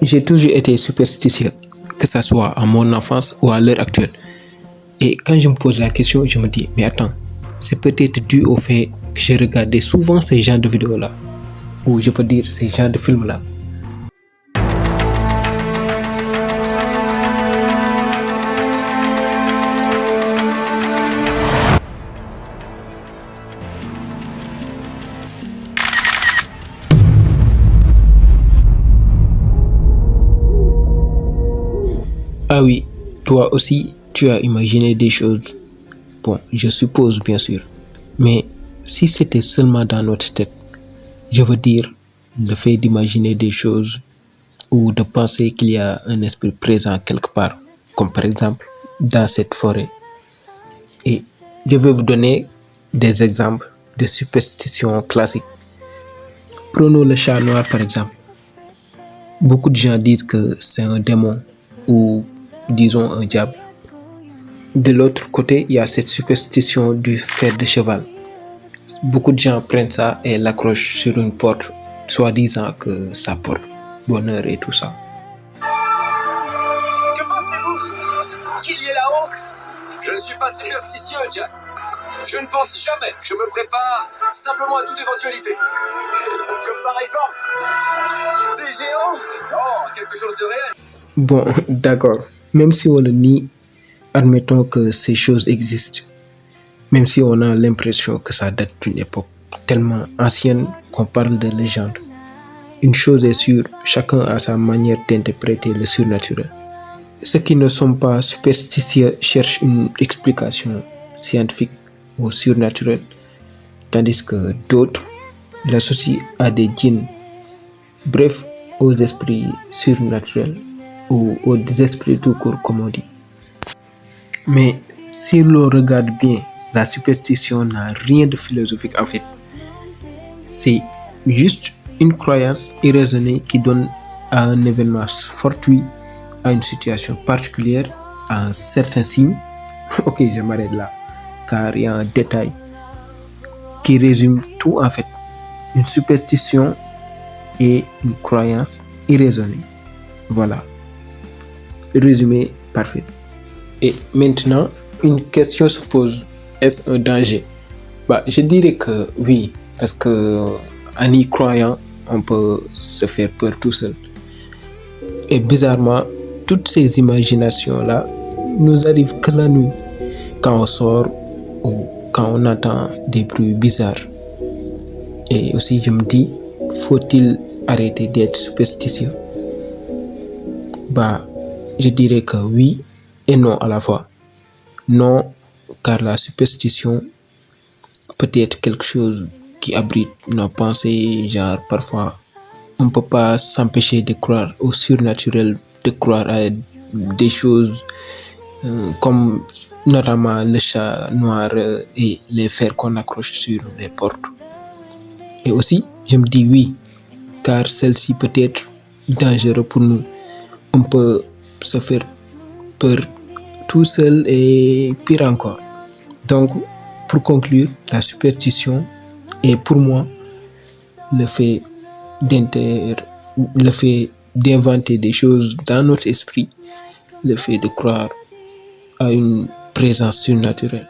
J'ai toujours été superstitieux, que ce soit à mon enfance ou à l'heure actuelle. Et quand je me pose la question, je me dis, mais attends, c'est peut-être dû au fait que je regardais souvent ces genres de vidéos-là, ou je peux dire ces genres de films-là. Ah oui, toi aussi, tu as imaginé des choses. Bon, je suppose bien sûr. Mais si c'était seulement dans notre tête, je veux dire le fait d'imaginer des choses ou de penser qu'il y a un esprit présent quelque part, comme par exemple dans cette forêt. Et je vais vous donner des exemples de superstitions classiques. Prenons le chat noir par exemple. Beaucoup de gens disent que c'est un démon ou disons un diable. De l'autre côté, il y a cette superstition du fer de cheval. Beaucoup de gens prennent ça et l'accrochent sur une porte, soi-disant que ça porte bonheur et tout ça. Que pensez-vous qu'il y est là-haut? Je ne suis pas superstitieux, Jack. Je ne pense jamais. Je me prépare simplement à toute éventualité. Comme par exemple des géants? Non, quelque chose de réel. Bon, d'accord. Même si on le nie, admettons que ces choses existent. Même si on a l'impression que ça date d'une époque tellement ancienne qu'on parle de légende. Une chose est sûre, chacun a sa manière d'interpréter le surnaturel. Ceux qui ne sont pas superstitieux cherchent une explication scientifique au surnaturel, tandis que d'autres l'associent à des djinns, bref, aux esprits surnaturels ou aux esprits tout court, comme on dit. Mais si l'on regarde bien, la superstition n'a rien de philosophique en fait. C'est juste une croyance irraisonnée qui donne à un événement fortuit, à une situation particulière, à un certain signe. Ok, je m'arrête là, car il y a un détail qui résume tout en fait. Une superstition et une croyance irraisonnée. Voilà, résumé parfait. Et maintenant, une question se pose. Est-ce un danger? Je dirais que oui, parce que en y croyant, on peut se faire peur tout seul. Et bizarrement, toutes ces imaginations-là nous arrivent que la nuit, quand on sort ou quand on entend des bruits bizarres. Et aussi, je me dis, faut-il arrêter d'être superstitieux? Je dirais que oui et non à la fois. Non, car la superstition peut être quelque chose qui abrite nos pensées, genre parfois on ne peut pas s'empêcher de croire au surnaturel, de croire à des choses comme notamment le chat noir et les fers qu'on accroche sur les portes. Et aussi, je me dis oui, car celle-ci peut être dangereuse pour nous. On peut se faire peur tout seul et pire encore. Donc, pour conclure, la superstition est pour moi le fait d'inventer des choses dans notre esprit, le fait de croire à une présence surnaturelle.